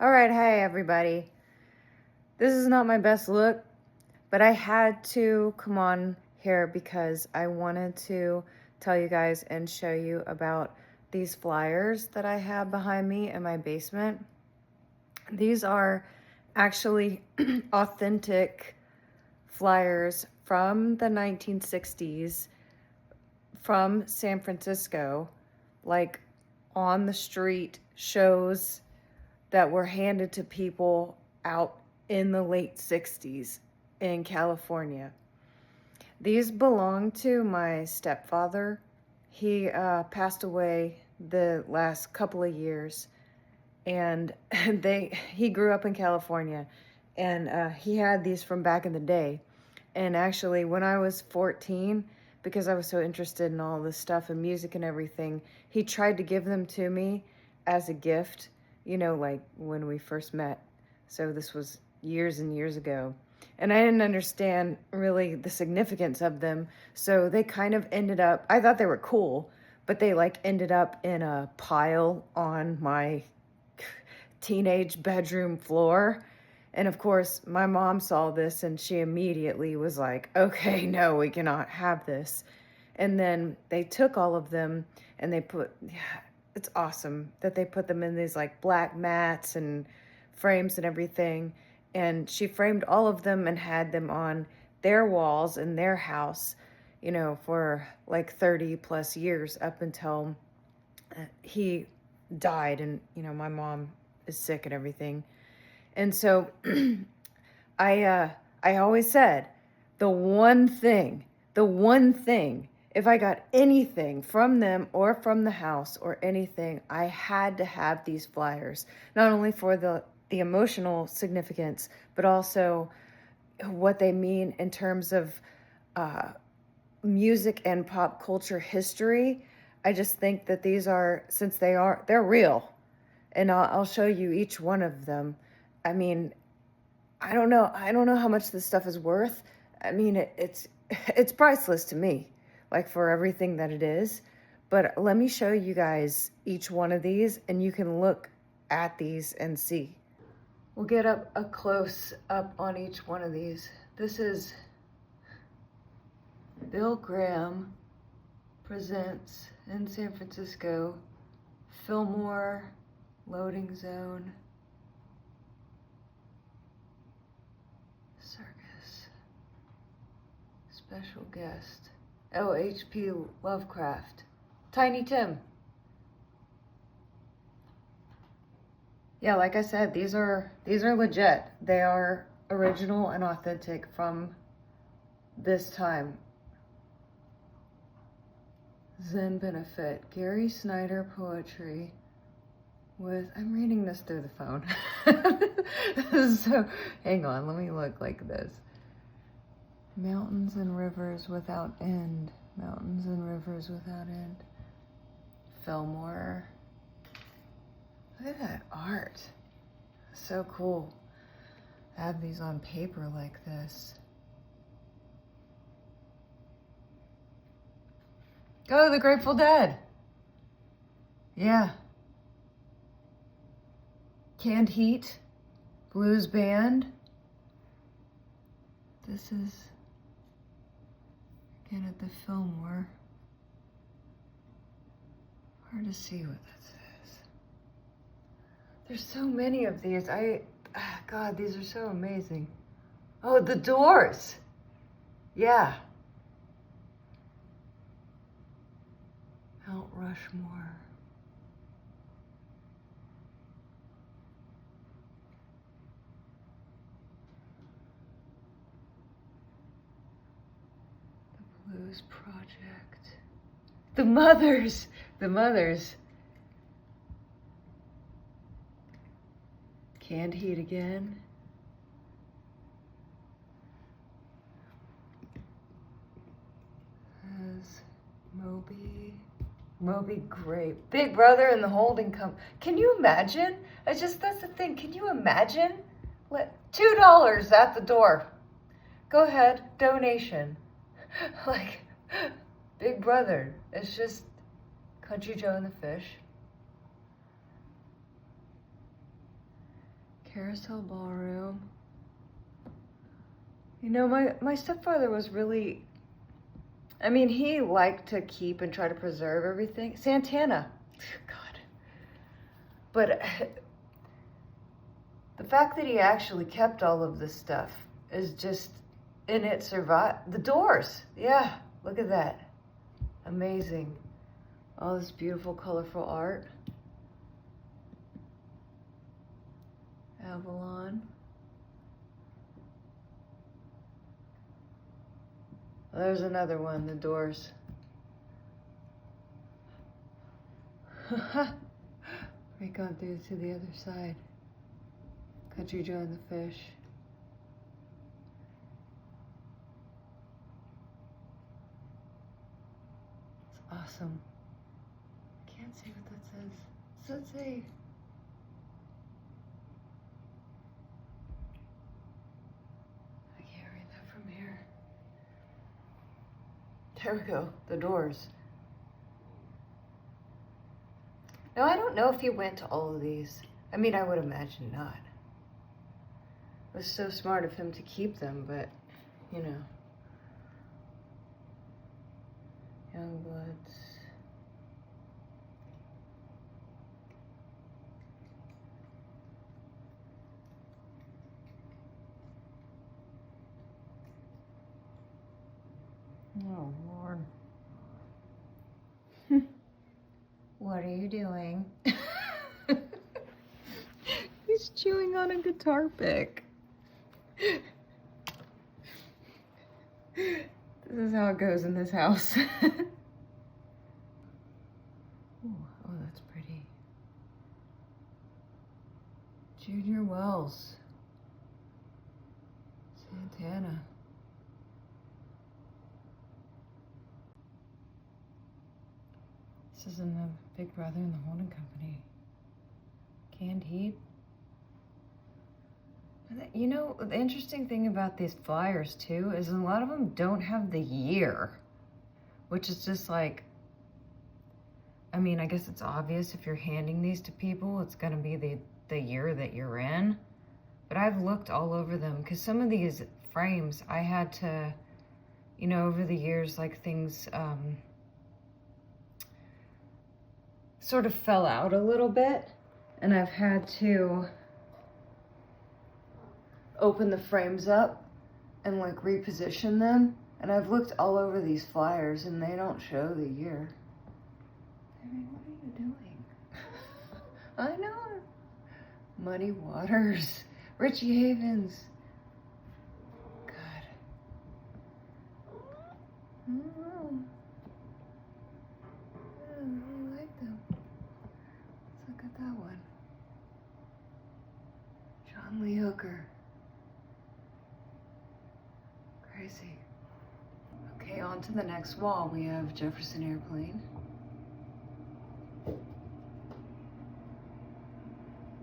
All right, hi everybody. This is not my best look, but I had to come on here because I wanted to tell you guys and show you about these flyers that I have behind me in my basement. These are actually authentic flyers from the 1960s from San Francisco, like on the street shows that were handed to people out in the late 60s in California. These belong to my stepfather. He passed away the last couple of years, and he grew up in California, and he had these from back in the day. And actually, when I was 14, because I was so interested in all this stuff and music and everything, he tried to give them to me as a gift, like when we first met. So this was years and years ago. And I didn't understand really the significance of them. So they kind of ended up, I thought they were cool, but they ended up in a pile on my teenage bedroom floor. And of course, my mom saw this and she immediately was like, okay, no, we cannot have this. And then they took all of them and it's awesome that they put them in these black mats and frames and everything. And she framed all of them and had them on their walls in their house, for 30 plus years up until he died. And, my mom is sick and everything. And so I always said the one thing, if I got anything from them or from the house or anything, I had to have these flyers, not only for the emotional significance, but also what they mean in terms of music and pop culture history. I just think that these are, since they're real, and I'll show you each one of them. I mean, I don't know how much this stuff is worth. I mean, it's priceless to me, for everything that it is. But let me show you guys each one of these, and you can look at these and see. We'll get up a close up on each one of these. This is Bill Graham presents in San Francisco, Fillmore, Loading Zone, Circus, special guest, H.P. Lovecraft, Tiny Tim. Yeah, like I said, these are legit. They are original and authentic from this time. Zen Benefit, Gary Snyder poetry I'm reading this through the phone. So, hang on, let me look like this. Mountains and rivers without end. Mountains and rivers without end. Fillmore. Look at that art. So cool. I have these on paper like this. Oh, the Grateful Dead. Yeah. Canned Heat, Blues Band. This is, again, at the Fillmore. Hard to see what this is. There's so many of these. God, these are so amazing. Oh, the Doors. Yeah. Mount Rushmore. The Blues Project. The Mothers. Canned Heat again. As Moby Grape. Big Brother and the Holding Company. Can you imagine? That's the thing. Can you imagine? $2 at the door. Go ahead, donation. Big Brother. It's just Country Joe and the Fish. carousel ballroom. You know, my stepfather was really, I mean, he liked to keep and try to preserve everything. Santana, God. But the fact that he actually kept all of this stuff is just, and it survived. The Doors, yeah, look at that. Amazing. All this beautiful, colorful art. Avalon. There's another one, The Doors. Break on through to the other side. Country Joe and the Fish. It's awesome. I can't see what that says. Does that say? I can't read that from here. There we go, The Doors. Now, I don't know if he went to all of these. I mean, I would imagine not. It was so smart of him to keep them, but, you know. Youngbloods. Oh, Lord. What are you doing? He's chewing on a guitar pick. This is how it goes in this house. Ooh, oh, that's pretty. Junior Wells. Santana. This is in the Big Brother and the Holding Company. Canned Heat. You know, the interesting thing about these flyers too is a lot of them don't have the year, which is just like, I mean, I guess it's obvious if you're handing these to people, it's gonna be the year that you're in. But I've looked all over them because some of these frames I had to, you know, over the years, like things sort of fell out a little bit, and I've had to open the frames up and like reposition them. And I've looked all over these flyers and they don't show the year. I mean, what are you doing? I know. Muddy Waters. Richie Havens. God. I don't know. I really like them. Let's look at that one. John Lee Hooker. Crazy. Okay, on to the next wall. We have Jefferson Airplane.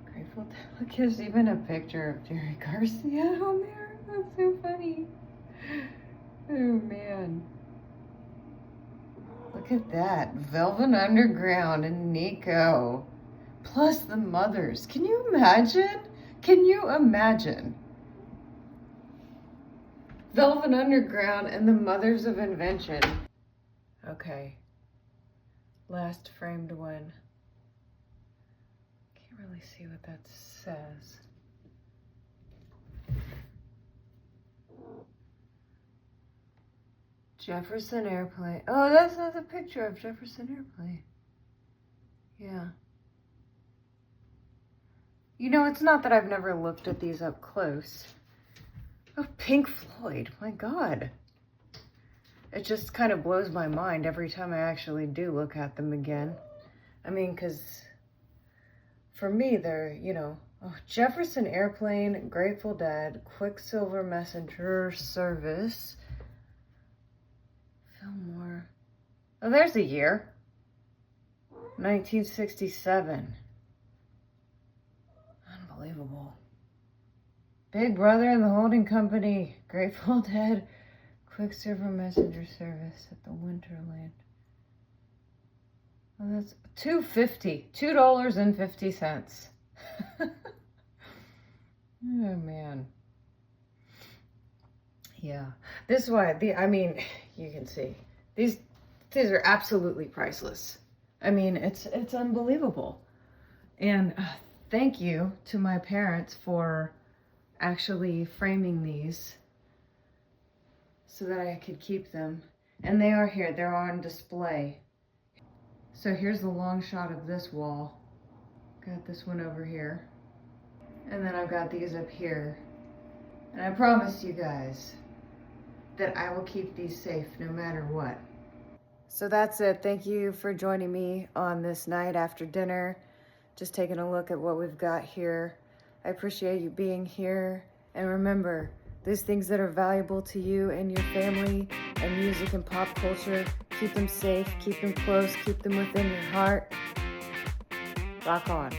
Grateful Dead. Look, there's even a picture of Jerry Garcia on there. That's so funny. Oh, man. Look at that. Velvet Underground and Nico. Plus the Mothers. Can you imagine? Can you imagine? Velvet Underground and the Mothers of Invention. Okay. Last framed one. Can't really see what that says. Jefferson Airplane. Oh, that's a picture of Jefferson Airplane. Yeah. You know, it's not that I've never looked at these up close. Oh, Pink Floyd, my God. It just kind of blows my mind every time I actually do look at them again. I mean, because for me, they're, you know, oh, Jefferson Airplane, Grateful Dead, Quicksilver Messenger Service, Fillmore. Oh, there's a year. 1967. Unbelievable. Big Brother and the Holding Company, Grateful Dead, Quicksilver Messenger Service at the Winterland. Oh, that's $2.50. $2.50. Oh man. Yeah. This is why I mean, you can see these are absolutely priceless. I mean, it's unbelievable. And thank you to my parents for actually framing these so that I could keep them. And they are here. They're on display. So here's the long shot of this wall. Got this one over here. And then I've got these up here. And I promise you guys that I will keep these safe no matter what. So that's it. Thank you for joining me on this night after dinner. Just taking a look at what we've got here. I appreciate you being here. And remember, those things that are valuable to you and your family and music and pop culture, keep them safe, keep them close, keep them within your heart. Rock on.